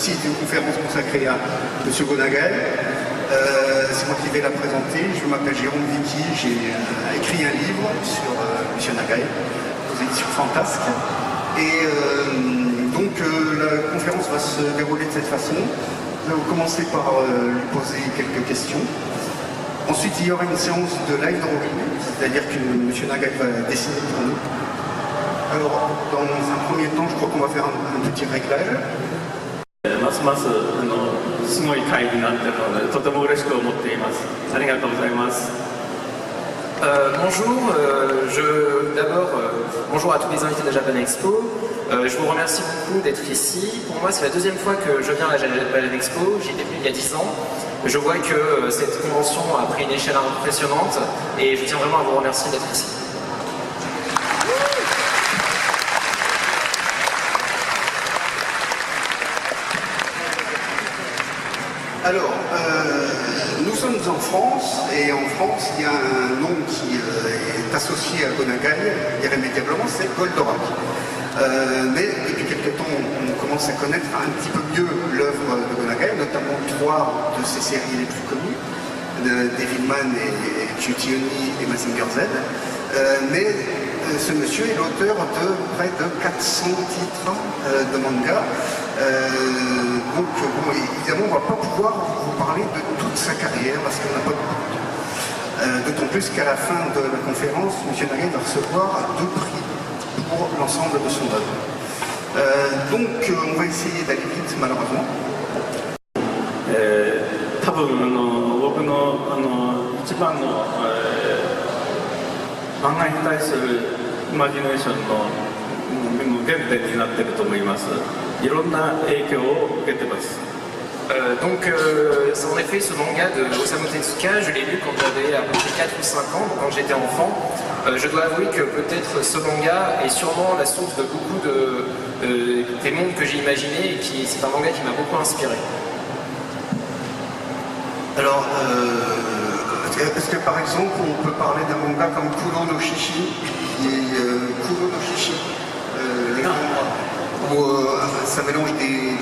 ceci est une conférence consacrée à M. Gonagai. C'est moi qui vais la présenter. Je m'appelle Jérôme Vicky, j'ai écrit un livre sur M. Nagai, aux éditions Fantasque. Et donc la conférence va se dérouler de cette façon. Je vais commencer par lui poser quelques questions. Ensuite, il y aura une séance de live drawing, c'est-à-dire que M. Nagai va dessiner pour nous. Alors, dans un premier temps, je crois qu'on va faire un petit réglage. ますますすごい会議になっているので、とても嬉しく思っています。ありがとうございます。Bonjour, bonjour à tous les invités de la Japan Expo. Je vous remercie beaucoup d'être ici. Pour moi, c'est la deuxième fois que je viens à la Japan Expo. J'y étais venu il y a 10 ans. Je vois que cette convention a pris une échelle impressionnante et je tiens vraiment à vous remercier d'être ici. Alors, nous sommes en France, et en France, il y a un nom qui est associé à Gonagai, irrémédiablement, c'est Goldorak. Mais depuis quelques temps, on commence à connaître un petit peu mieux l'œuvre de Gonagai, notamment 3 de ses séries les plus connues, de Devilman et Kyutioni et Mazinger Z. Mais ce monsieur est l'auteur de près de 400 titres de manga. Donc, bon, évidemment, on ne va pas pouvoir vous parler de toute sa carrière parce qu'on n'a pas beaucoup de temps. D'autant plus qu'à la fin de la conférence, M. Nagai va recevoir 2 prix pour l'ensemble de son œuvre. Donc, on va essayer d'aller vite, malheureusement. 多分僕の一番の、漫画に対するイマジネーションの原点になっていると思います。いろんな影響を受けてます。Donc, en effet, ce manga de Osamu Tezuka, je l'ai lu quand j'avais à peu près 4 ou 5 ans, quand j'étais enfant. Je dois avouer que peut-être ce manga est sûrement la source de beaucoup des mondes que j'ai imaginés et c'est un manga qui m'a beaucoup inspiré. Alors, est-ce que par exemple on peut parler d'un manga comme Kuro no Shishi, qui est Kuro no Shishi, où ça mélange des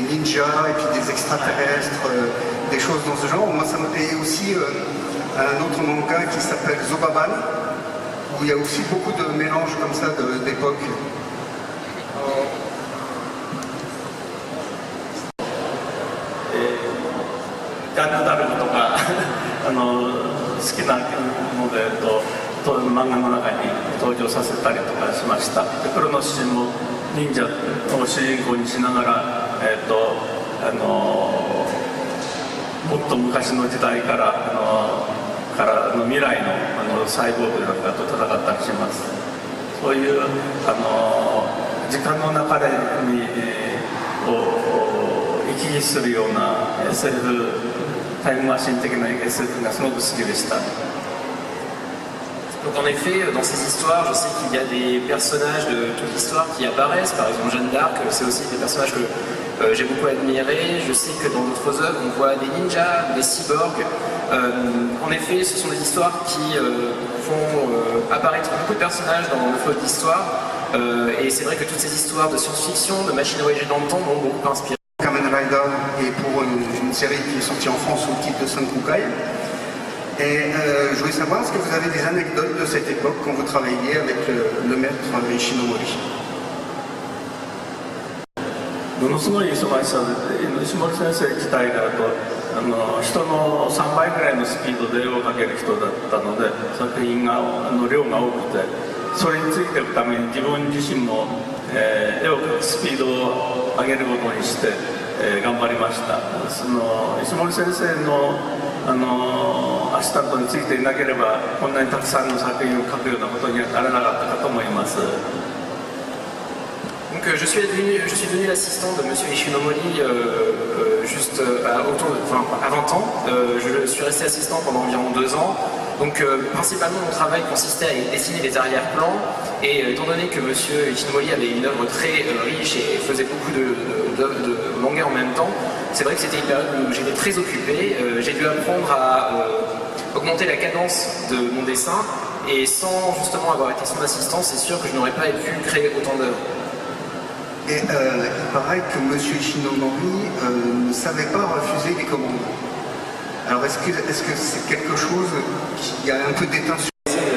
ninjas et puis des extraterrestres, des choses dans ce genre. Moi, ça me plaît aussi un autre manga qui s'appelle Zobaban, où il y a aussi beaucoup de mélanges comme ça d'époque.好きなので漫画の中に登場させたりとかしました。クロノシシも忍者を主人公にしながら、もっと昔の時代からの未来のサイボーグなんかと戦ったりします。そういう時間の流れに行き来するような SF タイムマシン的な SF がすごく好きでした。 Donc en effet, dans ces histoires, je sais qu'il y a des personnages de toute l'histoire qui apparaissent, par exemple Jeanne d'Arc, c'est aussi des personnages que j'ai beaucoup admirés. Je sais que dans d'autres œuvres, on voit des ninjas, des cyborgs. En effet, ce sont des histoires qui font apparaître beaucoup de personnages dans le flot de l'histoire. Et c'est vrai que toutes ces histoires de science-fiction, de machines à voyager dans le temps m'ont beaucoup inspiré. Kamen Rider est pour une série qui est sortie en France sous le titre de Sankukai. Et je voulais savoir, est-ce que vous avez des anecdotes de cette époque quand vous travailliez avec le maître Ishinomori? ものすごい忙しさで、石森先生自体が人の3倍ぐらいのスピードで絵を描ける人だったので、作品が量が多くて、それについていくために自分自身も、絵を描くスピードを上げることにして、頑張りました。石森先生のアシスタントについていなければこんなにたくさんの作品を描くようなことにはならなかったかと思います。 Donc je suis devenu l'assistant de Monsieur Ishinomori juste à 20 ans. Je suis resté assistant pendant environ 2 ans. Donc principalement mon travail consistait à dessiner les arrière-plans. Et étant donné que Monsieur Ishinomori avait une œuvre très riche et faisait beaucoup de mangas en même temps, c'est vrai que c'était une période où j'étais très occupé. J'ai dû apprendre à augmenter la cadence de mon dessin. Et sans justement avoir été son assistant, c'est sûr que je n'aurais pas pu créer autant d'œuvres. Et il paraît que M. Ishinomori ne savait pas refuser les commandes. Alors est-ce que c'est quelque chose qui a un peu d'éteint sur...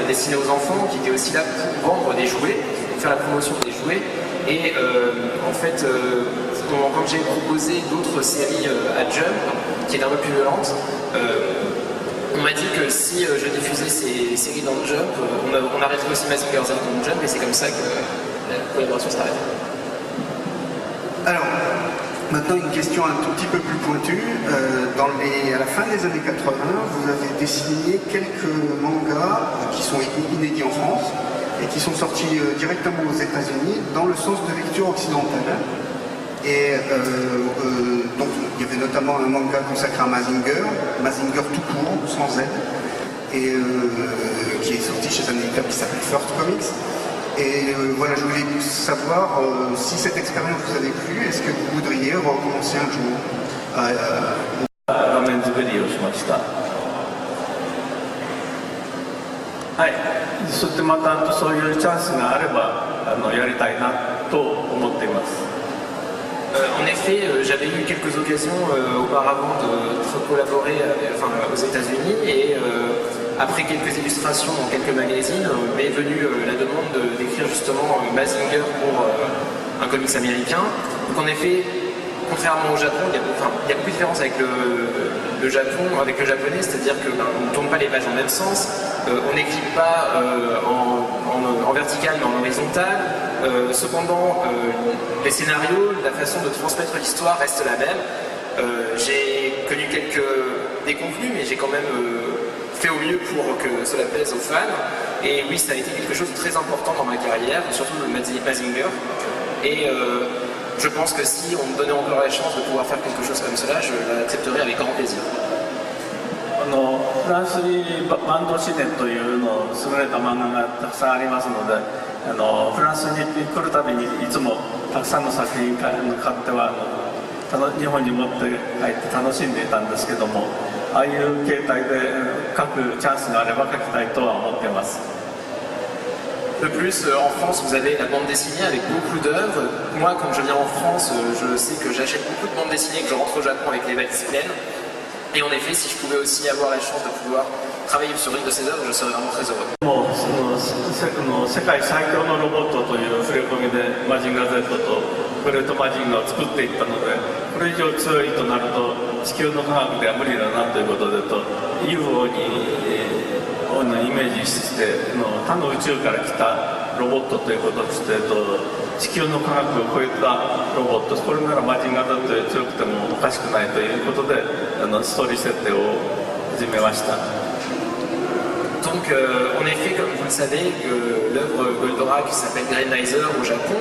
Destiné aux enfants, qui était aussi là pour vendre des jouets, pour faire la promotion des jouets. Et en fait, quand j'ai proposé d'autres séries à Jump, qui étaient un peu plus violentes, on m'a dit que si je diffusais ces séries dans Jump, on arrêterait aussi Mazinger Z dans Jump, et c'est comme ça que la collaboration s'est arrêtée. Alors, maintenant une question un tout petit peu plus pointue. À la fin des années 80, vous avez dessiné quelques mangas qui sont inédits en France et qui sont sortis directement aux États-Unis dans le sens de lecture occidentale. Et donc il y avait notamment un manga consacré à Mazinger tout court, sans Z, et qui est sorti chez un éditeur qui s'appelle First Comics. Et voilà, je voulais savoir si cette expérience vous avait plu, est-ce que vous voudriez recommencer un jour à 画面作りをしました。はい、そしてまたそういうチャンスがあればやりたいなと思っています。En effet, j'avais eu quelques occasions auparavant de collaborer aux États-Unis et après quelques illustrations dans quelques magazines, m'est venue la demande d'écrire justement Mazinger pour un comics américain. Donc en effet, contrairement au Japon, il y a beaucoup de différences avec le Japon, avec le japonais, c'est-à-dire qu'on ne tourne pas les pages en même sens, on n'écrit pas en vertical mais en horizontal. Cependant, les scénarios, la façon de transmettre l'histoire reste la même. J'ai connu quelques déconvenues, mais j'ai quand même fait au mieux pour que cela plaise aux fans. Et oui, ça a été quelque chose de très important dans ma carrière, surtout le Mazinger. Et je pense que si on me donnait encore la chance de pouvoir faire quelque chose comme cela, je l'accepterais avec grand plaisir. フランスにバンドシネというの優れた漫画がたくさんありますので、フランスに来るたびにいつもたくさんの作品買っては日本に持って帰って楽しんでいたんですけども、ああいう形態で書くチャンスがあれば書きたいとは思っています。 De plus, en France, vous avez la bande dessinée avec beaucoup d'œuvres. Moi, quand je viens en France, je sais que j'achète beaucoup de bandes dessinées, que je rentre au Japon avec les valises pleines. Et en effet, si je pouvais aussi avoir la chance de pouvoir travailler sur une de ces œuvres, je serais vraiment très heureux. もう世界最強のロボットという触れ込みでマジンガー Z とグレートマジンガーを作っていったので、これ以上強いとなると地球の科学では無理だなということでUFO にイメージして他の宇宙から来たロボットということとして地球の科学を超えたロボット、これならマジンガー Z より強くてもおかしくないということでストーリー設定を始めました。 Donc, en effet, comme vous le savez, l'œuvre Goldorak qui s'appelle Grendizer au Japon,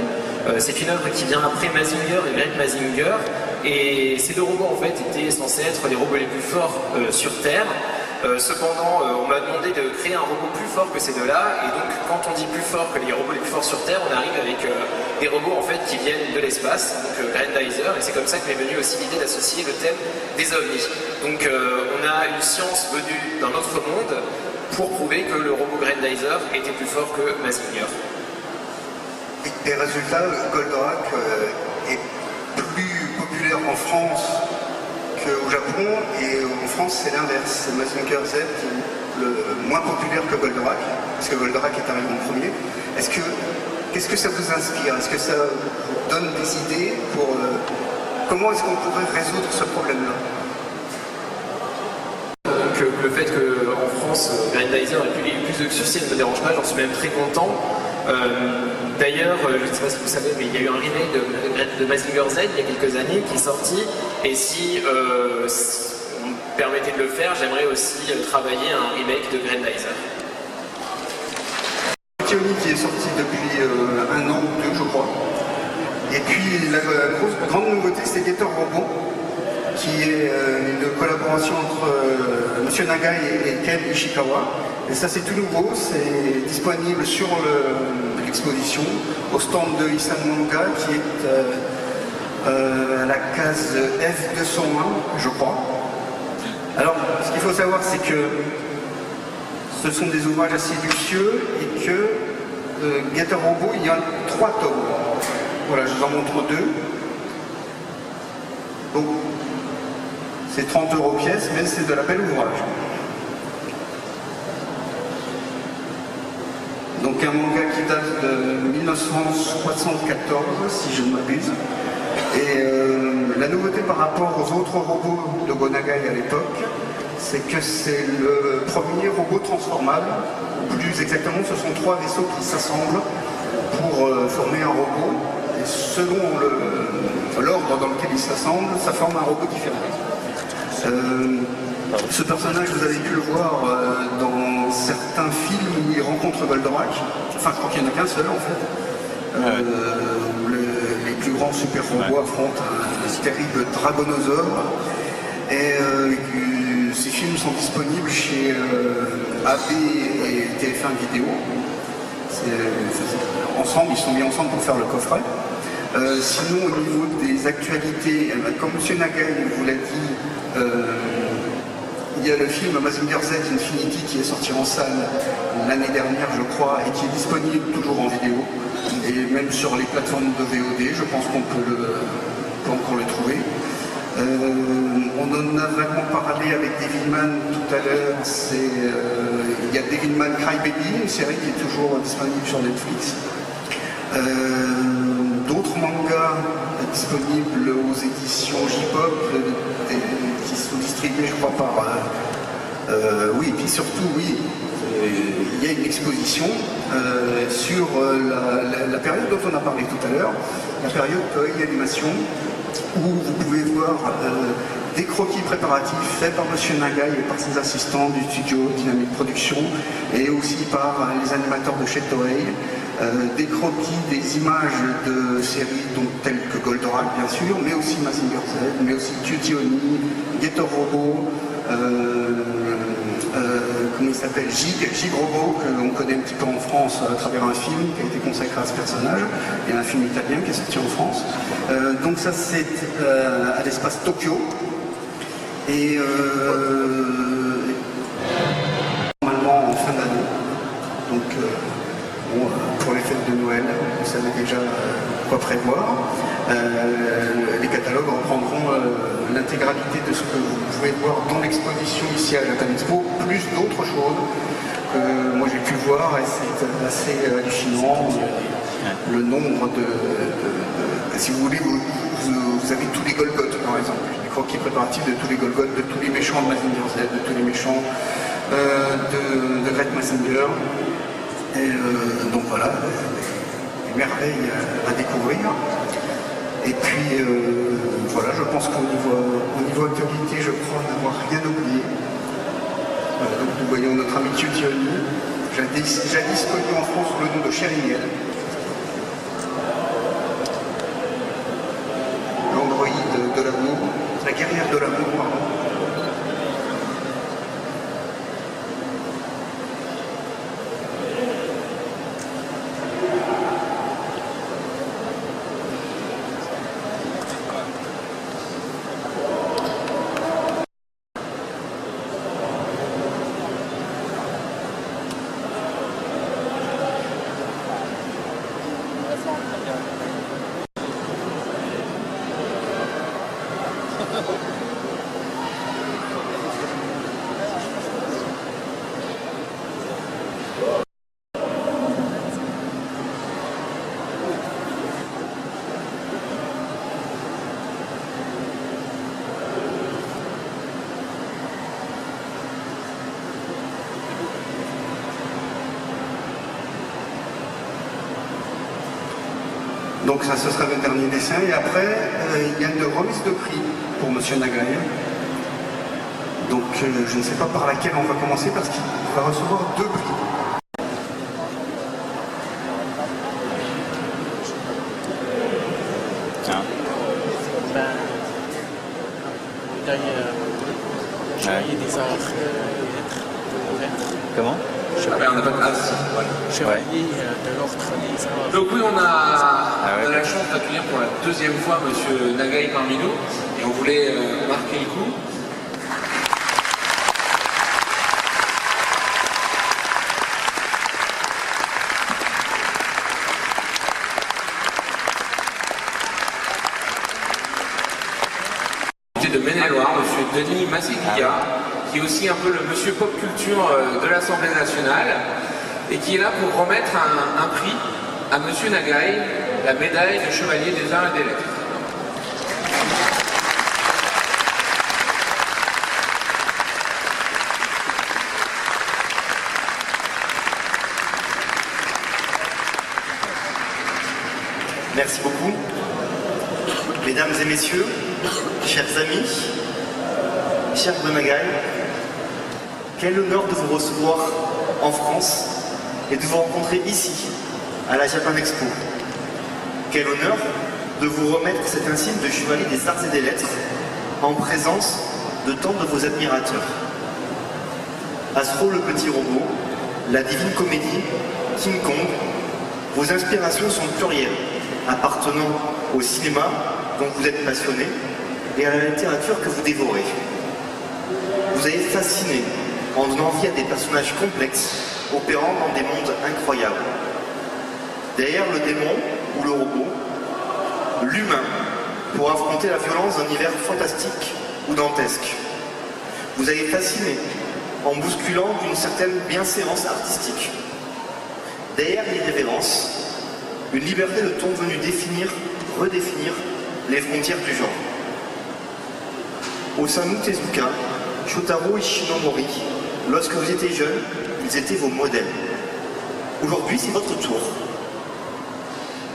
c'est une œuvre qui vient après Mazinger et Great Mazinger. Et ces deux robots, en fait, étaient censés être les robots les plus forts sur Terre. Cependant, on m'a demandé de créer un robot plus fort que ces deux-là. Et donc, quand on dit plus fort que les robots les plus forts sur Terre, on arrive avec des robots, en fait, qui viennent de l'espace, donc Grendizer. Et c'est comme ça que m'est venue aussi l'idée d'associer le thème des ovnis. Donc, on a une science venue d'un autre monde pour prouver que le robot Grendizer était plus fort que Mazinger. Des résultats, Goldorak est plus populaire en France qu'au Japon, et en France c'est l'inverse, c'est Mazinger Z le moins populaire que Goldorak, parce que Goldorak est arrivé en premier. Qu'est-ce que ça vous inspire? Est-ce que ça vous donne des idées pour comment est-ce qu'on pourrait résoudre ce problème-là? Le fait qu'en France, Grendizer ait eu plus de succès ne me dérange pas, j'en suis même très content. D'ailleurs, je ne sais pas si vous savez, mais il y a eu un remake de Mazinger Z il y a quelques années qui est sorti. Et si on me permettait de le faire, j'aimerais aussi travailler à un remake de Grendizer. Tioni qui est sorti depuis un an ou deux, je crois. Et puis la grande nouveauté, c'est Getter Robot, qui est une collaboration entre M. Nagai et Ken Ishikawa. Et ça, c'est tout nouveau, c'est disponible sur l'exposition, au stand de Isan Manga, qui est à la case F201, je crois. Alors, ce qu'il faut savoir, c'est que ce sont des ouvrages assez luxueux et que Getter Robot, il y a 3 tomes. voilà, je vous en montre deux. Donc, c'est 30 € pièce, mais c'est de la belle ouvrage. Donc un manga qui date de 1974, si je ne m'abuse. Et la nouveauté par rapport aux autres robots de Gonagai à l'époque, c'est que c'est le premier robot transformable. Plus exactement, ce sont 3 vaisseaux qui s'assemblent pour former un robot. Et selon l'ordre dans lequel ils s'assemblent, ça forme un robot différent. Ce personnage, vous avez pu le voir dans certains films où il rencontre Goldorak. Enfin, je crois qu'il n'y en a qu'un seul en fait. Où les plus grands super robots affrontent un terrible dragonosaure. Et ces films sont disponibles chez AB et TF1 Vidéo. Ensemble, ils sont mis ensemble pour faire le coffret. Sinon, au niveau des actualités, comme M. Nagai vous l'a dit, il y a le film Mazinger Z Infinity qui est sorti en salle l'année dernière, je crois, et qui est disponible toujours en vidéo, et même sur les plateformes de VOD, je pense qu'on peut encore le trouver. On en a vaguement parlé avec Devilman tout à l'heure. Il y a Devilman Crybaby, une série qui est toujours disponible sur Netflix. D'autres mangas disponibles aux éditions J-Pop qui sont distribués, je crois, par... oui, et puis surtout, oui, il y a une exposition sur la période dont on a parlé tout à l'heure, la période Toei Animation, où vous pouvez voir des croquis préparatifs faits par M. Nagai et par ses assistants du studio Dynamic Production, et aussi par les animateurs de chez Toei. Des croquis, des images de séries telles que Goldorak bien sûr, mais aussi Mazinger Z, mais aussi Cutie Oni, Getter Robot, comment il s'appelle, Gig Robot, que l'on connaît un petit peu en France à travers un film qui a été consacré à ce personnage, et un film italien qui est sorti en France. Donc ça c'est à l'espace Tokyo. Et normalement en fin d'année. Donc pour les fêtes de Noël, vous savez déjà quoi prévoir. Les catalogues reprendront l'intégralité de ce que vous pouvez voir dans l'exposition ici à Japan Expo, plus d'autres choses que moi j'ai pu voir, et c'est assez hallucinant. Le nombre si vous voulez, vous avez tous les Golgoth par exemple, les croquis préparatifs de tous les Golgoth, de tous les méchants de Mazinger Z, de tous les méchants de Great Messenger. Et donc voilà, des merveilles à découvrir. Et puis voilà, je pense qu'au niveau actualité, je crois n'avoir rien oublié. Voilà, donc nous voyons notre ami Tudioni, jadis connu en France sous le nom de Chériniel. L'androïde de l'amour, la guerrière de l'amour, pardon. Donc ça, ce sera le dernier dessin. Et après, il y a une remise de prix pour M. Nagai. Donc je ne sais pas par laquelle on va commencer parce qu'il va recevoir 2 prix. Des arts Comment? on n'a pas de chevalier de l'ordre des arts. Donc oui, on a la chance d'accueillir pour la 2e fois M. Nagai parmi nous, et on voulait marquer le coup. côté de Maine-et-Loire, monsieur Denis Masséguilla, qui est aussi un peu le monsieur pop culture de l'Assemblée nationale, et qui est là pour remettre un prix à monsieur Nagaï, la médaille de chevalier des arts et des lettres. Merci beaucoup. Mesdames et messieurs, chers amis, chers Gonagai, quel honneur de vous recevoir en France et de vous rencontrer ici, à la Japan Expo. Quel honneur de vous remettre cet insigne de chevalier des arts et des lettres en présence de tant de vos admirateurs. Astro le petit robot, la divine comédie, King Kong, vos inspirations sont plurielles, appartenant au cinéma dont vous êtes passionné et à la littérature que vous dévorez. Vous avez fasciné en donnant vie à des personnages complexes opérant dans des mondes incroyables. Derrière le démon ou le robot, l'humain pour affronter la violence d'un univers fantastique ou dantesque. Vous avez fasciné en bousculant d'une certaine bienséance artistique. Derrière l'irrévérence, une liberté de ton venu définir, redéfinir les frontières du genre. Osamu Tezuka, Shotaro Ishinomori, lorsque vous étiez jeunes, ils étaient vos modèles. Aujourd'hui, c'est votre tour.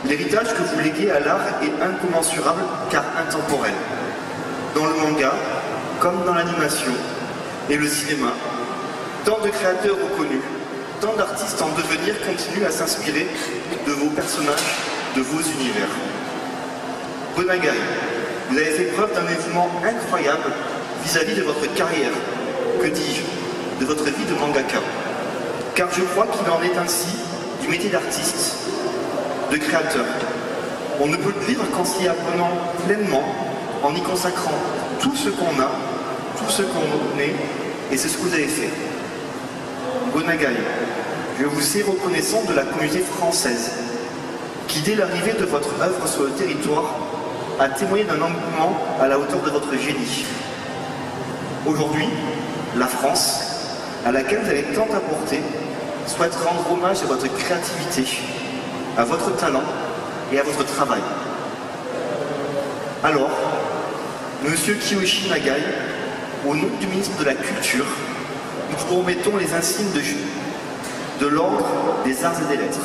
L'héritage que vous léguez à l'art est incommensurable car intemporel. Dans le manga, comme dans l'animation et le cinéma, tant de créateurs reconnus, tant d'artistes en devenir continuent à s'inspirer de vos personnages, de vos univers. Gonagai, vous avez fait preuve d'un dévouement incroyable vis-à-vis de votre carrière, que dis-je, de votre vie de mangaka. Car je crois qu'il en est ainsi du métier d'artiste, de créateur. On ne peut le vivre qu'en s'y apprenant pleinement, en y consacrant tout ce qu'on a, tout ce qu'on est, et c'est ce que vous avez fait. Gonagai, je vous sais reconnaissant de la communauté française, qui dès l'arrivée de votre œuvre sur le territoire, a témoigné d'un engouement à la hauteur de votre génie. Aujourd'hui, la France, à laquelle vous avez tant apporté, souhaite rendre hommage à votre créativité, à votre talent et à votre travail. Alors, Monsieur Kiyoshi Nagai, au nom du ministre de la Culture, nous vous remettons les insignes de l'Ordre des Arts et des Lettres.